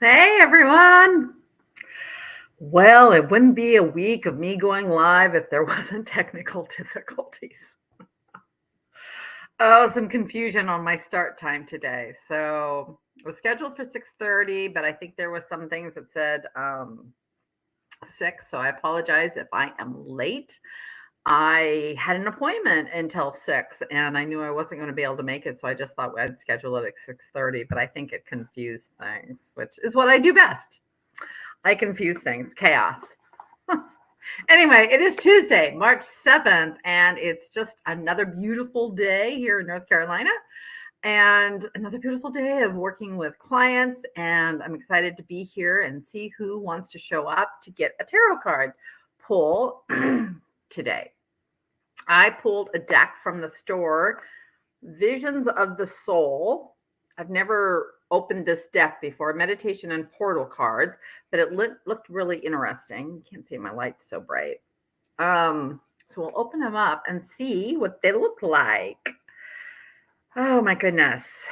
Hey everyone. Well, it wouldn't be a week of me going live if there wasn't technical difficulties. Oh, some confusion on my start time today. So it was scheduled for 6:30, but I think there was some things that said 6. So I apologize if I am late. I had an appointment until 6 and I knew I wasn't going to be able to make it. So I just thought I'd schedule it at 6:30, but I think it confused things, which is what I do best. I confuse things, chaos. Anyway, it is Tuesday, March 7th, and it's just another beautiful day here in North Carolina and another beautiful day of working with clients. And I'm excited to be here and see who wants to show up to get a tarot card pull today. I pulled a deck from the store, Visions of the Soul. I've never opened this deck before, meditation and portal cards, but it looked really interesting. You can't see my lights so bright. So we'll open them up and see what they look like. Oh my goodness.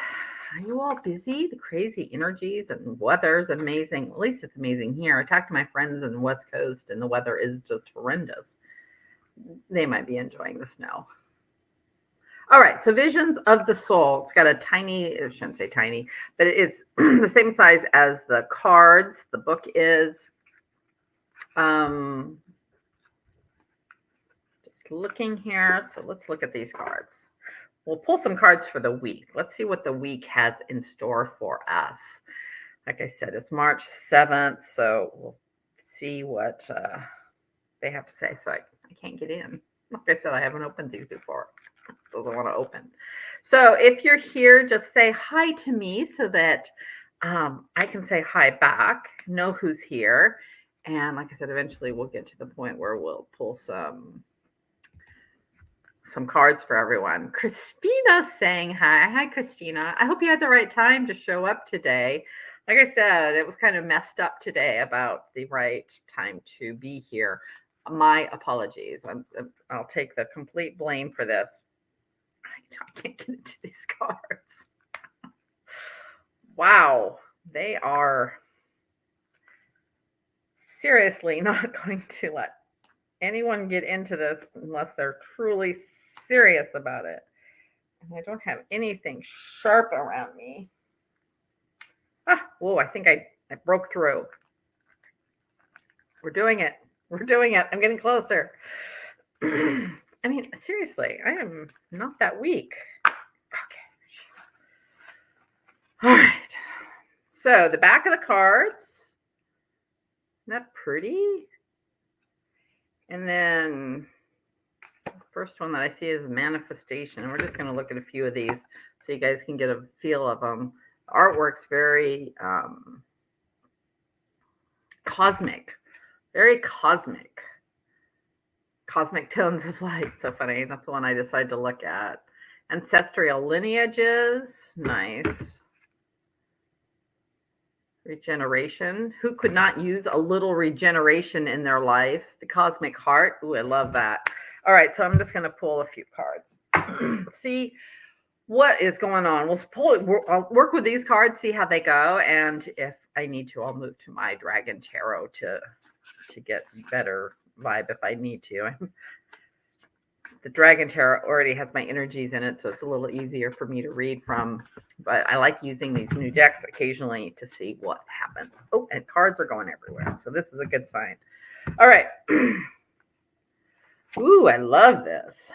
Are you all busy? The crazy energies and weather's amazing. At least it's amazing here. I talked to my friends in the West Coast and the weather is just horrendous. They might be enjoying the snow. All right, so Visions of the Soul. It's got a tiny, I shouldn't say tiny, but it's the same size as the cards. The book is. Just looking here. So let's look at these cards. We'll pull some cards for the week. Let's see what the week has in store for us. Like I said, it's March 7th, so we'll see what they have to say. So I can't get in. Like I said, I haven't opened these before. Doesn't want to open. So if you're here, just say hi to me so that I can say hi back, know who's here. And like I said, eventually we'll get to the point where we'll pull some cards for everyone. Christina saying hi. Hi, Christina. I hope you had the right time to show up today. Like I said, it was kind of messed up today about the right time to be here. My apologies. I'll take the complete blame for this. I can't get into these cards. Wow. They are seriously not going to let anyone get into this unless they're truly serious about it. And I don't have anything sharp around me. Whoa, I think I broke through. We're doing it. We're doing it. I'm getting closer. I mean, seriously, I am not that weak. Okay. All right. So the back of the cards, isn't that pretty? And then the first one that I see is manifestation. We're just going to look at a few of these so you guys can get a feel of them. The artwork's very cosmic, very cosmic. Cosmic tones of light. So funny. That's the one I decided to look at. Ancestral lineages. Nice. Regeneration. Who could not use a little regeneration in their life? The cosmic heart. Ooh, I love that. All right, so I'm just going to pull a few cards. See what is going on. I'll work with these cards, see how they go, and if I need to, I'll move to my Dragon Tarot to get better vibe if I need to. The Dragon Tarot already has my energies in it, so it's a little easier for me to read from. But I like using these new decks occasionally to see what happens. Oh, and cards are going everywhere, so this is a good sign. All right. Ooh, I love this.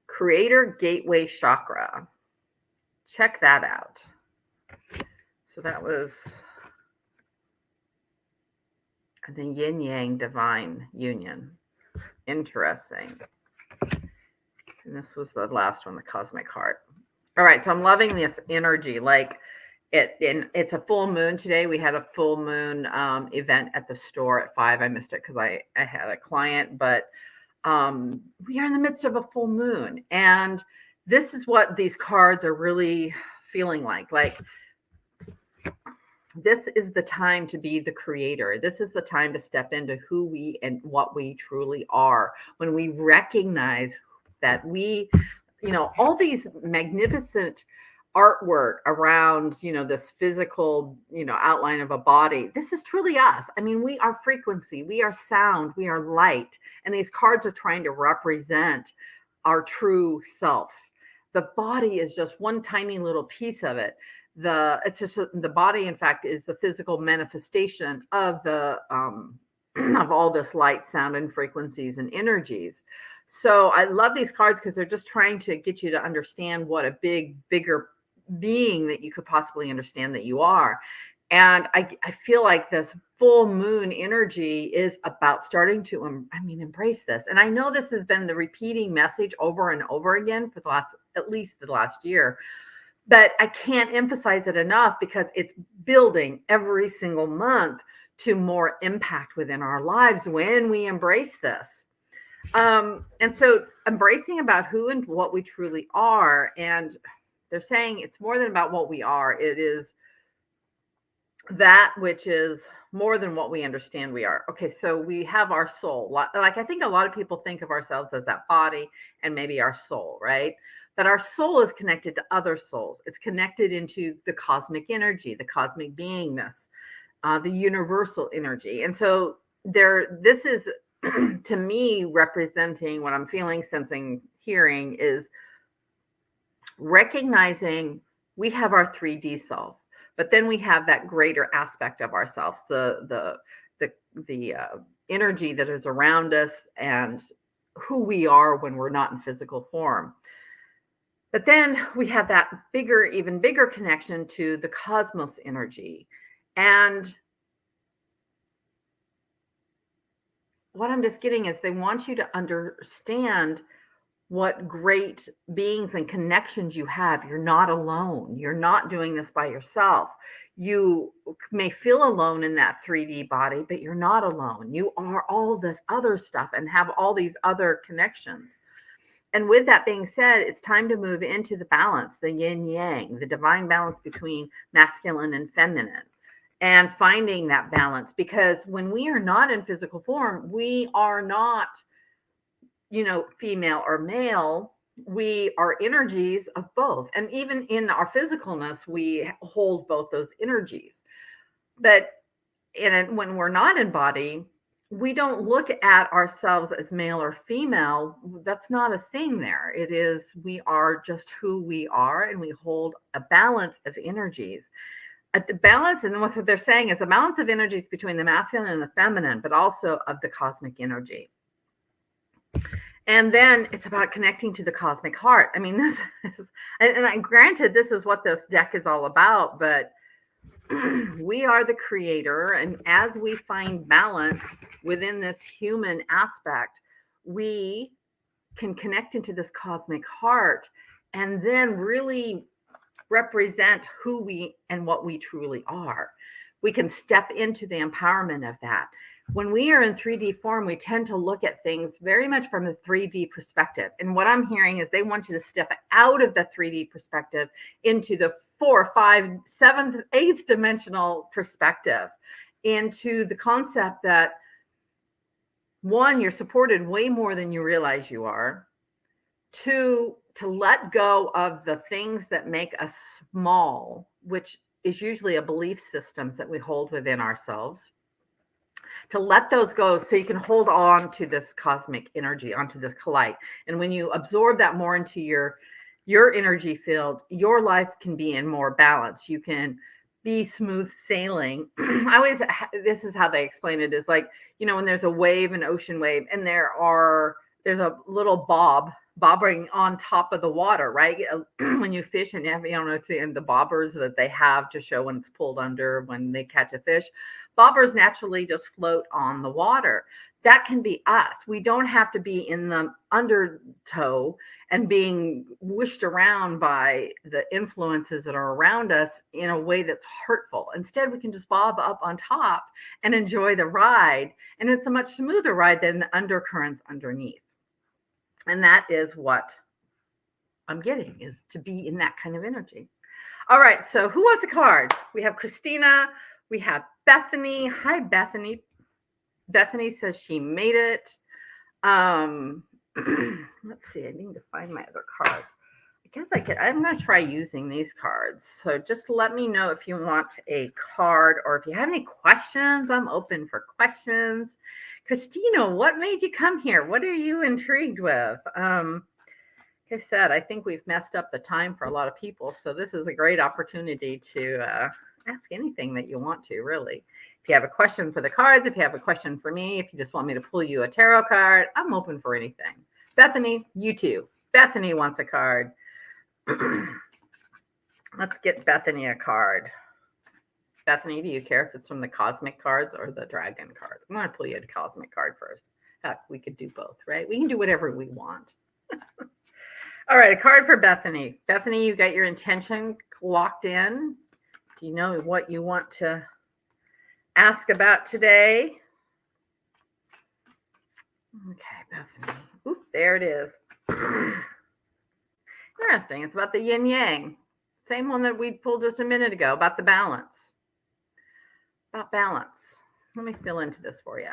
Creator Gateway Chakra. Check that out. So that was the Yin Yang Divine Union. Interesting. And this was the last one, the Cosmic Heart. All right, so I'm loving this energy. Like it's a full moon today. We had a full moon event at the store at 5. I missed it because I had a client, but we are in the midst of a full moon. And this is what these cards are really feeling like. Like, this is the time to be the creator. This is the time to step into who we and what we truly are. When we recognize that we, all these magnificent artwork around, this physical, outline of a body. This is truly us. I mean, we are frequency, we are sound, we are light. And these cards are trying to represent our true self. The body is just one tiny little piece of it. The body, in fact, is the physical manifestation of the of all this light, sound, and frequencies and energies. So I love these cards because they're just trying to get you to understand what a bigger being that you could possibly understand that you are. And I feel like this full moon energy is about starting to, embrace this. And I know this has been the repeating message over and over again for at least the last year, but I can't emphasize it enough because it's building every single month to more impact within our lives when we embrace this. And so embracing about who and what we truly are. And they're saying it's more than about what we are. It is that which is more than what we understand we are. Okay, so we have our soul. Like I think a lot of people think of ourselves as that body and maybe our soul, right? But our soul is connected to other souls. It's connected into the cosmic energy, the cosmic beingness, the universal energy. And so this is to me representing what I'm feeling, sensing, hearing is recognizing we have our 3D self, but then we have that greater aspect of ourselves, the energy that is around us and who we are when we're not in physical form. But then we have that even bigger connection to the cosmos energy. And what I'm just getting is they want you to understand what great beings and connections you have. You're not alone. You're not doing this by yourself. You may feel alone in that 3D body, but you're not alone. You are all this other stuff and have all these other connections. And with that being said, it's time to move into the balance, the yin yang, the divine balance between masculine and feminine, and finding that balance. Because when we are not in physical form, we are not, female or male. We are energies of both. And even in our physicalness, we hold both those energies. But when we're not in body, we don't look at ourselves as male or female. That's not a thing there. It is, we are just who we are, and we hold a balance of energies. The balance, and what they're saying is a balance of energies between the masculine and the feminine, but also of the cosmic energy. And then it's about connecting to the cosmic heart. I mean, this is, granted, this is what this deck is all about, but we are the creator. And as we find balance within this human aspect, we can connect into this cosmic heart and then really represent who we and what we truly are. We can step into the empowerment of that. When we are in 3D form, we tend to look at things very much from the 3D perspective. And what I'm hearing is they want you to step out of the 3D perspective into the 4, 5, 7th, 8th dimensional perspective, into the concept that, one, you're supported way more than you realize you are. 2, to let go of the things that make us small, which is usually a belief systems that we hold within ourselves. To let those go so you can hold on to this cosmic energy, onto this light. And when you absorb that more into your energy field, your life can be in more balance. You can be smooth sailing. This is how they explain it, is like, when there's a wave, an ocean wave, and there's a little bobbing on top of the water, right? When you fish and see the bobbers that they have to show when it's pulled under, when they catch a fish, bobbers naturally just float on the water. That can be us. We don't have to be in the undertow and being wished around by the influences that are around us in a way that's hurtful. Instead, we can just bob up on top and enjoy the ride. And it's a much smoother ride than the undercurrents underneath. And that is what I'm getting, is to be in that kind of energy. All right. So who wants a card? We have Christina. We have Bethany. Hi, Bethany. Bethany says she made it. Let's see. I need to find my other cards. I I'm going to try using these cards. So just let me know if you want a card or if you have any questions. I'm open for questions. Christina, what made you come here? What are you intrigued with? Like I said, I think we've messed up the time for a lot of people. So this is a great opportunity to ask anything that you want to, really. If you have a question for the cards, if you have a question for me, if you just want me to pull you a tarot card, I'm open for anything. Bethany, you too. Bethany wants a card. Let's get Bethany a card. Bethany, do you care if it's from the cosmic cards or the dragon cards? I'm going to pull you a cosmic card first. Heck, we could do both, right? We can do whatever we want. All right, a card for Bethany. Bethany, you got your intention locked in. Do you know what you want to ask about today? Okay, Bethany. Oop, there it is. Interesting. It's about the yin yang. Same one that we pulled just a minute ago about the balance. About balance. Let me fill into this for you.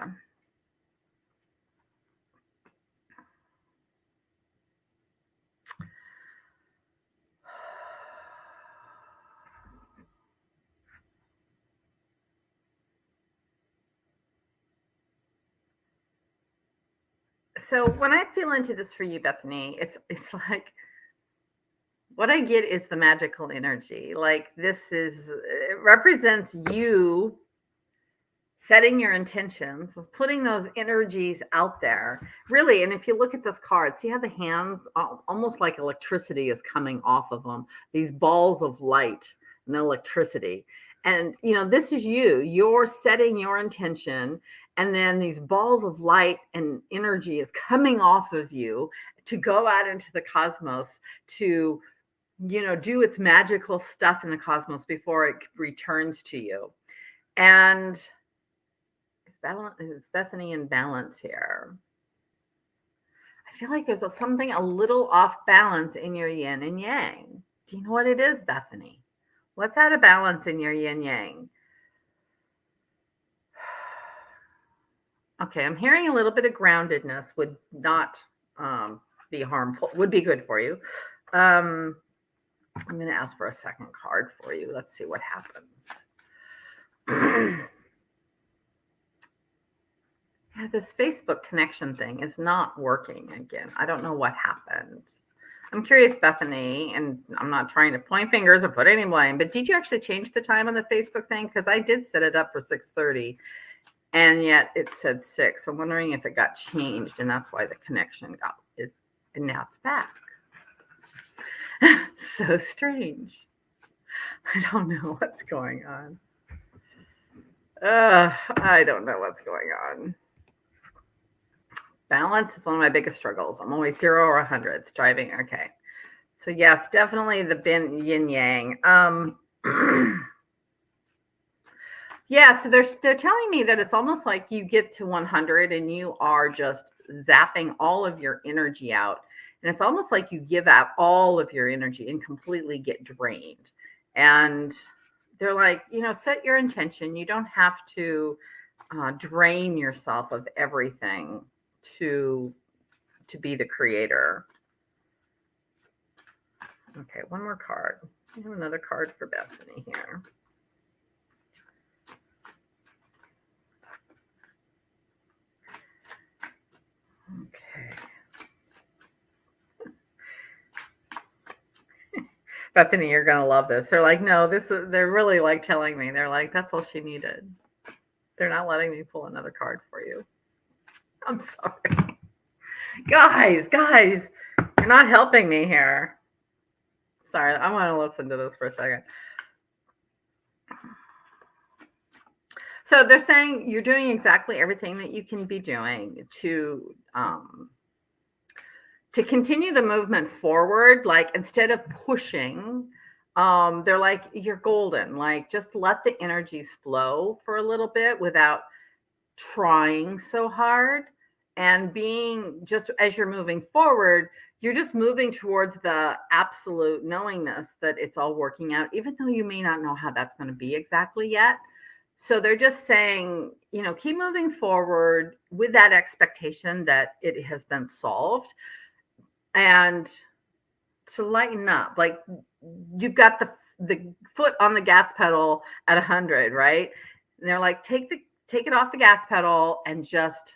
So when I feel into this for you, Bethany, it's like what I get is the magical energy. Like it represents you setting your intentions, putting those energies out there, really. And if you look at this card, see how the hands, almost like electricity is coming off of them, these balls of light and electricity. And, this is you're setting your intention. And then these balls of light and energy is coming off of you to go out into the cosmos to, do its magical stuff in the cosmos before it returns to you. And is Bethany in balance here? I feel like there's something a little off balance in your yin and yang. Do you know what it is, Bethany? What's out of balance in your yin yang? Okay, I'm hearing a little bit of groundedness would not be harmful, would be good for you. I'm going to ask for a second card for you. Let's see what happens. Yeah, this Facebook connection thing is not working again. I don't know what happened. I'm curious, Bethany, and I'm not trying to point fingers or put any blame, but did you actually change the time on the Facebook thing? Because I did set it up for 6:30, and yet it said 6. I'm wondering if it got changed, and that's why the connection and now it's back. So strange. I don't know what's going on. I don't know what's going on. Balance is one of my biggest struggles. I'm always 0 or 100. It's driving. Okay. So yes, definitely the yin yang. Yeah, so they're telling me that it's almost like you get to 100 and you are just zapping all of your energy out. And it's almost like you give out all of your energy and completely get drained. And they're like, set your intention. You don't have to drain yourself of everything to be the creator. Okay, one more card. I have another card for Bethany here. Okay. Bethany, you're going to love this. They're like, no, they're really like telling me. They're like, that's all she needed. They're not letting me pull another card for you. I'm sorry. Guys, you're not helping me here. Sorry, I want to listen to this for a second. So they're saying you're doing exactly everything that you can be doing to continue the movement forward. Like instead of pushing, they're like, you're golden. Like just let the energies flow for a little bit without trying so hard. And being just as you're moving forward, you're just moving towards the absolute knowingness that it's all working out, even though you may not know how that's going to be exactly yet. So they're just saying, keep moving forward with that expectation that it has been solved. And to lighten up. Like you've got the foot on the gas pedal at 100, right? And they're like, take it off the gas pedal and just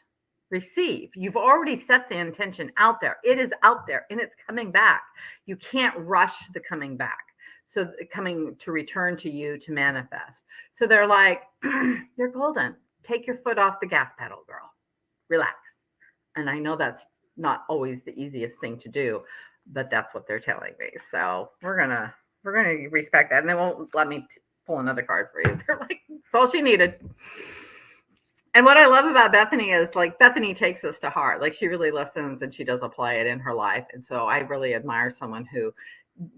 receive. You've already set the intention out there. It is out there and it's coming back. You can't rush the coming back. So coming to return to you to manifest. So they're like, you're golden. Take your foot off the gas pedal, girl. Relax. And I know that's not always the easiest thing to do, but that's what they're telling me. So we're gonna respect that, and they won't let me pull another card for you. They're like, it's all she needed. And what I love about Bethany is like Bethany takes this to heart. Like she really listens and she does apply it in her life. And so I really admire someone who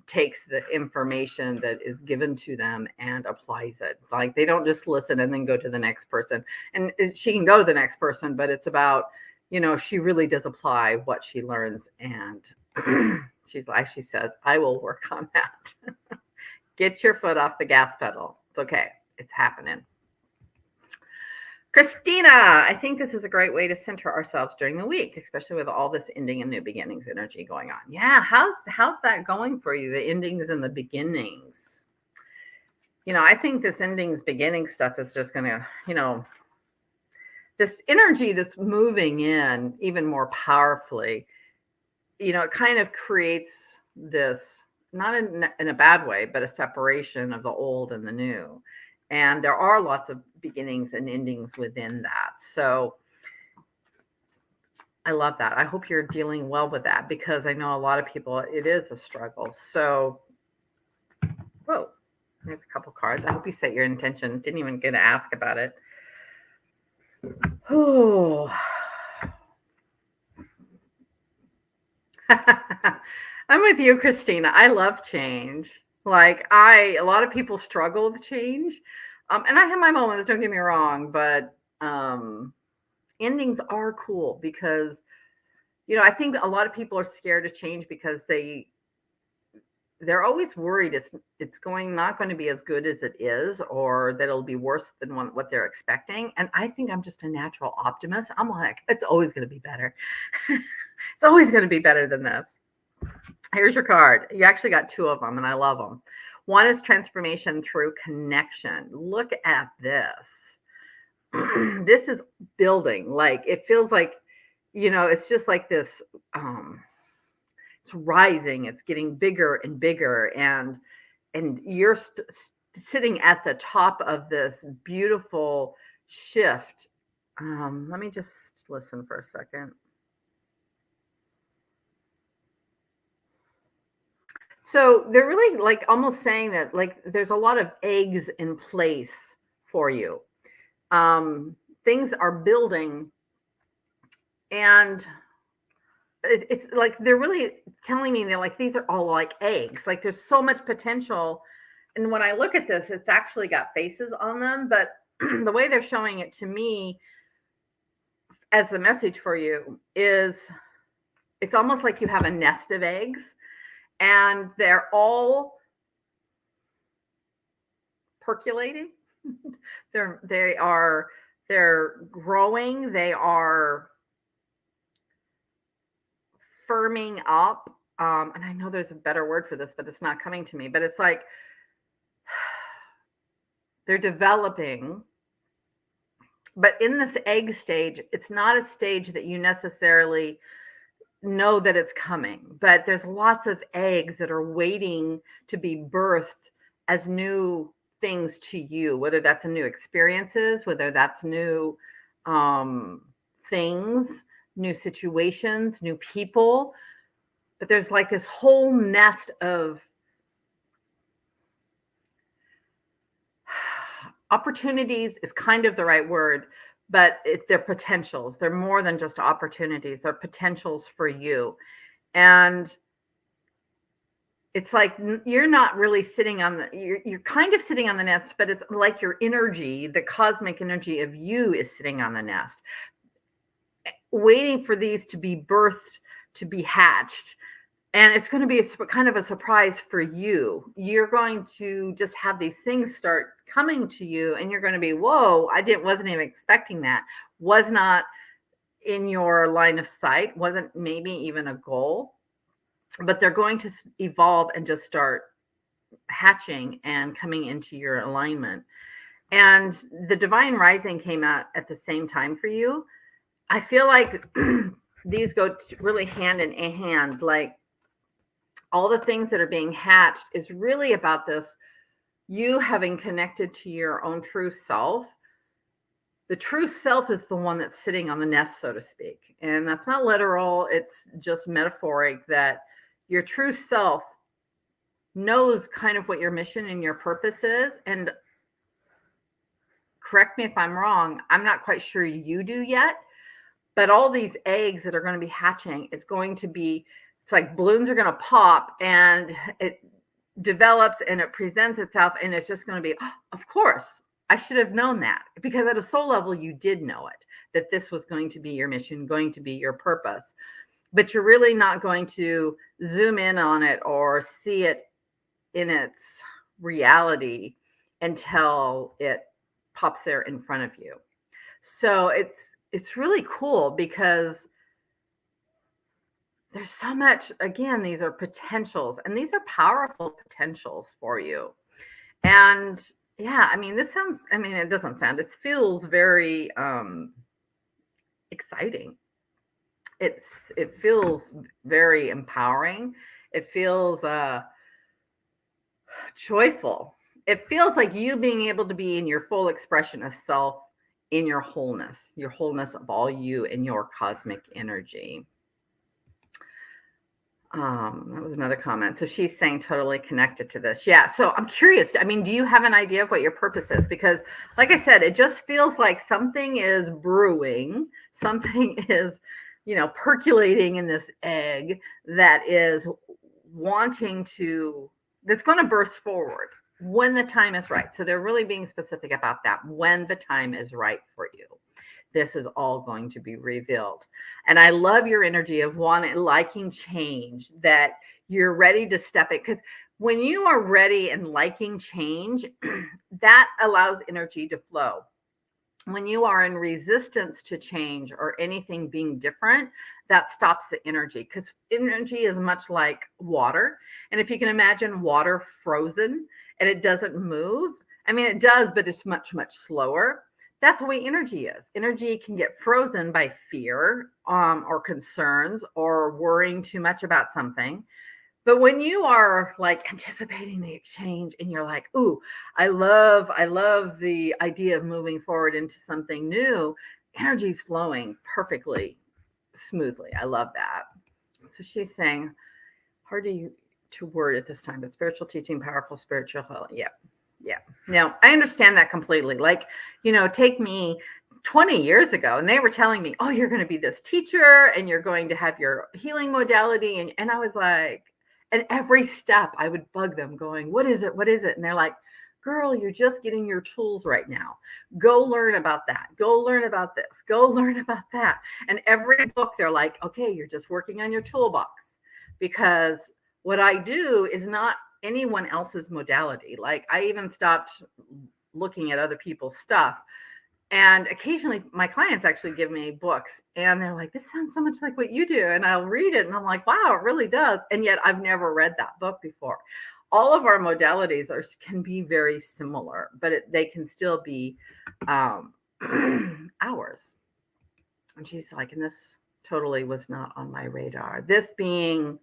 takes the information that is given to them and applies it. Like they don't just listen and then go to the next person. And she can go to the next person, but it's about, she really does apply what she learns. And she's like, she says, I will work on that. Get your foot off the gas pedal. It's okay. It's happening. Christina, I think this is a great way to center ourselves during the week, especially with all this ending and new beginnings energy going on. Yeah, how's that going for you, the endings and the beginnings? I think this endings, beginning stuff is just going to, this energy that's moving in even more powerfully, it kind of creates this, not in a bad way, but a separation of the old and the new. And there are lots of beginnings and endings within that. So I love that. I hope you're dealing well with that because I know a lot of people, it is a struggle. So, whoa, there's a couple cards. I hope you set your intention. Didn't even get to ask about it. Oh. I'm with you, Christina. I love change. Like a lot of people struggle with change. And I have my moments, don't get me wrong, but endings are cool because, I think a lot of people are scared to change because they're always worried it's not going to be as good as it is, or that it'll be worse than what they're expecting. And I think I'm just a natural optimist. I'm like, it's always going to be better. It's always going to be better than this. Here's your card. You actually got two of them, and I love them. One is transformation through connection. Look at this. This is building. Like it feels like, it's just like this. It's rising. It's getting bigger and bigger, and you're sitting at the top of this beautiful shift. Let me just listen for a second. So they're really like almost saying that like there's a lot of eggs in place for you. Things are building, and it's like they're really telling me that like these are all like eggs. Like there's so much potential. And when I look at this, it's actually got faces on them, but the way they're showing it to me as the message for you is it's almost like you have a nest of eggs. And they're all percolating. They're growing. They are firming up. And I know there's a better word for this, but it's not coming to me. But it's like they're developing. But in this egg stage, it's not a stage that you necessarily know that it's coming, but there's lots of eggs that are waiting to be birthed as new things to you, whether that's a new experiences, whether that's new things, new situations, new people. But there's like this whole nest of opportunities is kind of the right word, but they're potentials. They're more than just opportunities. They're potentials for you. And it's like you're not really sitting on you're kind of sitting on the nest, but it's like your energy, the cosmic energy of you is sitting on the nest, waiting for these to be birthed, to be hatched. And it's going to be kind of a surprise for you. You're going to just have these things start coming to you, and you're going to be, whoa, wasn't even expecting that. Was not in your line of sight. Wasn't maybe even a goal. but they're going to evolve and just start hatching and coming into your alignment. And the divine rising came out at the same time for you. I feel like these go really hand in hand. Like all the things that are being hatched is really about this, you having connected to your own true self. The true self is the one that's sitting on the nest, so to speak. And that's not literal, it's just metaphoric, that your true self knows kind of what your mission and your purpose is. And correct me if I'm wrong, I'm not quite sure you do yet, but all these eggs that are going to be hatching, it's like balloons are going to pop, and it develops and it presents itself, and it's just going to be, oh, of course, I should have known that, because at a soul level, you did know it, that this was going to be your mission, going to be your purpose, but you're really not going to zoom in on it or see it in its reality until it pops there in front of you. So it's really cool, because there's so much, again, these are potentials, and these are powerful potentials for you. And yeah, I mean, it doesn't sound, it feels very exciting. It feels very empowering. It feels joyful. It feels like you being able to be in your full expression of self, in your wholeness of all you and your cosmic energy. That was another comment. So she's saying totally connected to this. Yeah. So I'm curious. I mean, do you have an idea of what your purpose is? Because like I said, it just feels like something is brewing. Something is, percolating in this egg that is that's going to burst forward when the time is right. So they're really being specific about that. When the time is right for you, this is all going to be revealed. And I love your energy of liking change, that you're ready to step it. Because when you are ready and liking change, that allows energy to flow. When you are in resistance to change or anything being different, that stops the energy, because energy is much like water. And if you can imagine water frozen and it doesn't move, I mean, it does, but it's much, much slower. That's the way energy is. Energy can get frozen by fear or concerns or worrying too much about something. But when you are like anticipating the exchange and you're like, ooh, I love the idea of moving forward into something new, energy's flowing perfectly smoothly. I love that. So she's saying, hard to word at this time, but spiritual teaching, powerful spiritual healing. Yep. Yeah. Now, I understand that completely. Like, take me 20 years ago, and they were telling me, oh, you're going to be this teacher and you're going to have your healing modality. And I was like, and every step I would bug them going, what is it? What is it? And they're like, girl, you're just getting your tools right now. Go learn about that. Go learn about this. Go learn about that. And every book, they're like, okay, you're just working on your toolbox, because what I do is not anyone else's modality. Like, I even stopped looking at other people's stuff. And occasionally my clients actually give me books and they're like, this sounds so much like what you do. And I'll read it and I'm like, wow, it really does. And yet I've never read that book before. All of our modalities can be very similar, but they can still be ours. And she's like, and this totally was not on my radar. This being,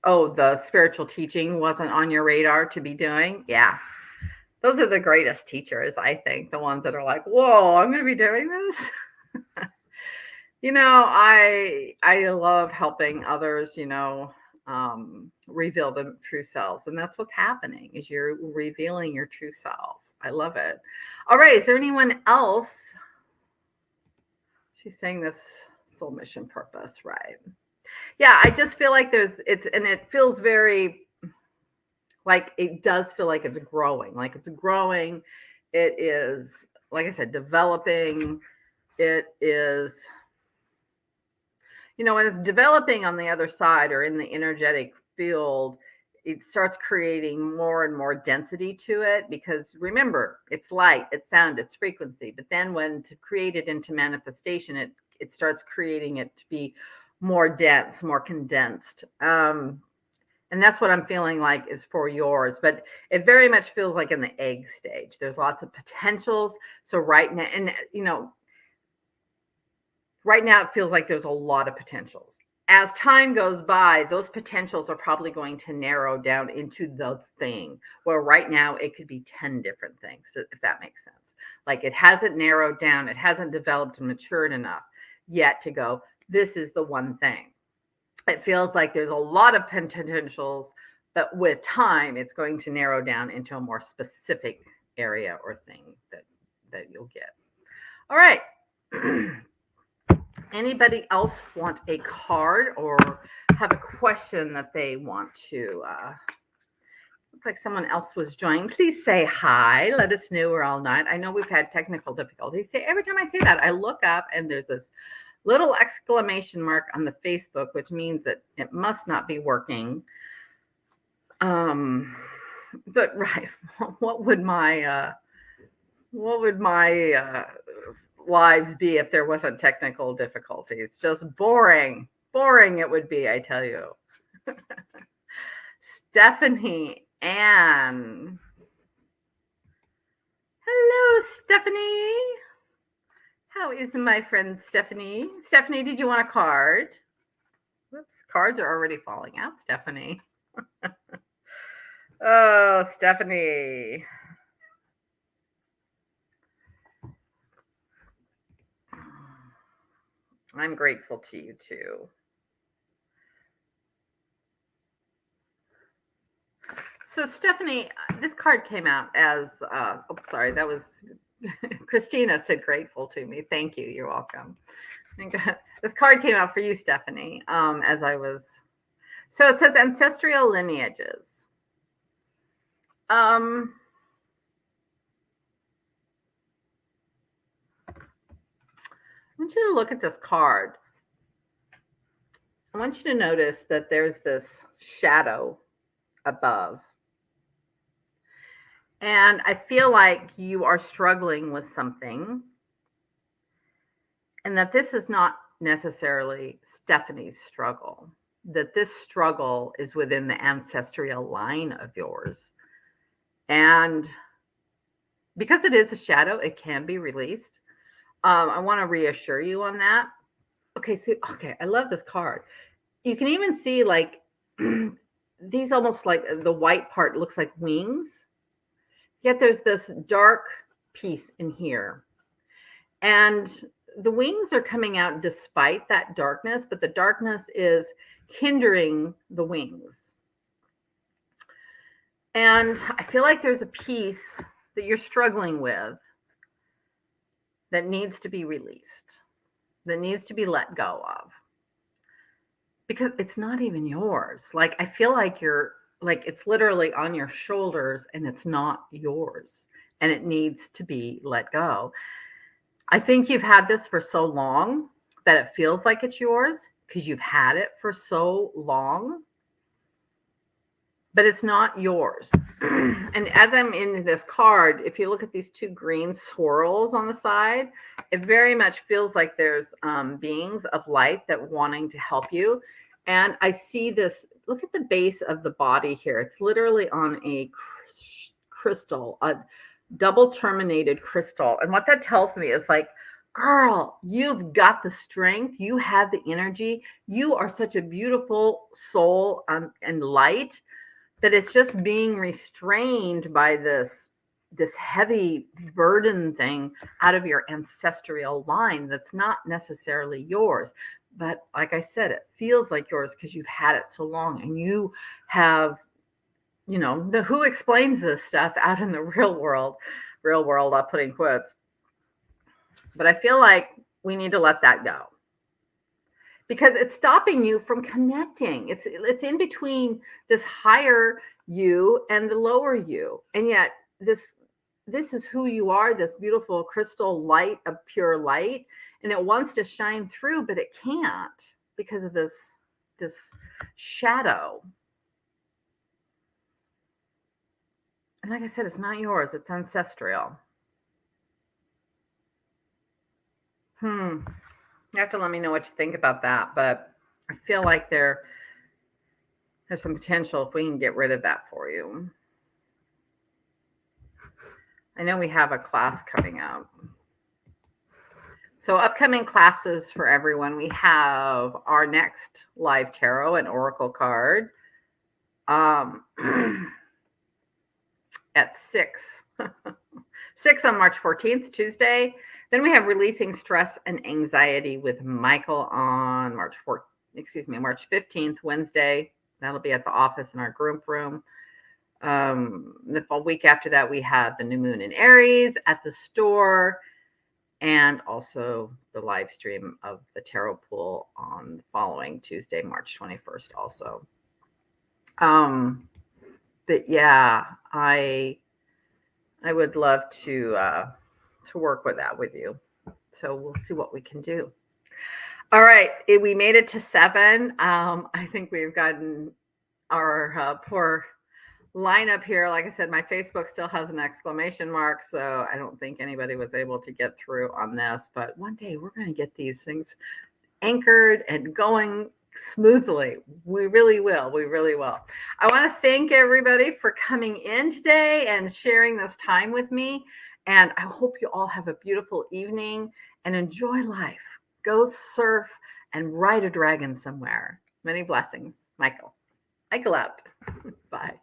the spiritual teaching wasn't on your radar to be doing. Yeah. Those are the greatest teachers, I think, the ones that are like, whoa, I'm going to be doing this. I love helping others, reveal the true selves. And that's what's happening, is you're revealing your true self. I love it. All right. Is there anyone else? She's saying this soul mission purpose, right? Yeah. I just feel like it feels very, like, it does feel like it's growing, It is, like I said, developing. It is, when it's developing on the other side or in the energetic field, it starts creating more and more density to it, because remember, it's light, it's sound, it's frequency. But then when to create it into manifestation, it starts creating it to be more dense, more condensed. And that's what I'm feeling like is for yours, but it very much feels like in the egg stage. There's lots of potentials. So right now, and right now it feels like there's a lot of potentials. As time goes by, those potentials are probably going to narrow down into the thing, where right now it could be 10 different things, if that makes sense. Like it hasn't narrowed down, it hasn't developed and matured enough yet to go, this is the one thing. It feels like there's a lot of potentials, but with time, it's going to narrow down into a more specific area or thing that you'll get. All right. Anybody else want a card or have a question that they want to look like someone else was joining? Please say hi. Let us know we're all night. I know we've had technical difficulties. Every time I say that, I look up and there's this little exclamation mark on the Facebook, which means that it must not be working. But right, what would my lives be if there wasn't technical difficulties? Just boring it would be, I tell you. Stephanie Ann. Hello, Stephanie. How is my friend Stephanie? Stephanie, did you want a card? Whoops, cards are already falling out, Stephanie. Oh, Stephanie. I'm grateful to you too. So Stephanie, this card came out as, sorry, that was, Christina said grateful to me. Thank you. You're welcome. This card came out for you, Stephanie, as I was, so it says ancestral lineages. I want you to look at this card. I want you to notice that there's this shadow above. And I feel like you are struggling with something, and that this is not necessarily Stephanie's struggle, that this struggle is within the ancestral line of yours. And because it is a shadow, it can be released. I want to reassure you on that. Okay, I love this card. You can even see like these almost like the white part looks like wings. Yet there's this dark piece in here. And the wings are coming out despite that darkness, but the darkness is hindering the wings. And I feel like there's a piece that you're struggling with that needs to be released, that needs to be let go of. Because it's not even yours. Like, I feel like it's literally on your shoulders and it's not yours and it needs to be let go. I think you've had this for so long that it feels like it's yours because you've had it for so long, but it's not yours. And as I'm in this card, if you look at these two green swirls on the side, it very much feels like there's beings of light that wanting to help you. And I see this, look at the base of the body here. It's literally on a crystal, a double terminated crystal. And what that tells me is like, girl, you've got the strength. You have the energy. You are such a beautiful soul and light that it's just being restrained by this heavy burden thing out of your ancestral line that's not necessarily yours. But like I said, it feels like yours because you've had it so long and you have, who explains this stuff out in the real world, I'll put in quotes. But I feel like we need to let that go because it's stopping you from connecting. It's in between this higher you and the lower you. And yet this is who you are, this beautiful crystal light of pure light. And it wants to shine through, but it can't because of this shadow. And like I said, it's not yours. It's ancestral. You have to let me know what you think about that. But I feel like there's some potential if we can get rid of that for you. I know we have a class coming up. So upcoming classes for everyone. We have our next live tarot and oracle card at 6. 6 on March 14th, Tuesday. Then we have Releasing Stress and Anxiety with Mykal on March 15th, Wednesday. That'll be at the office in our group room. The week after that, we have the new moon in Aries at the store, and also the live stream of the tarot pool on the following Tuesday, March 21st also. But yeah, I would love to work with that with you. So we'll see what we can do. All right, we made it to 7. I think we've gotten our poor lineup here. Like I said, my Facebook still has an exclamation mark, so I don't think anybody was able to get through on this. But one day we're going to get these things anchored and going smoothly. We really will. We really will. I want to thank everybody for coming in today and sharing this time with me. And I hope you all have a beautiful evening and enjoy life. Go surf and ride a dragon somewhere. Many blessings. Mykal. Mykal out. Bye.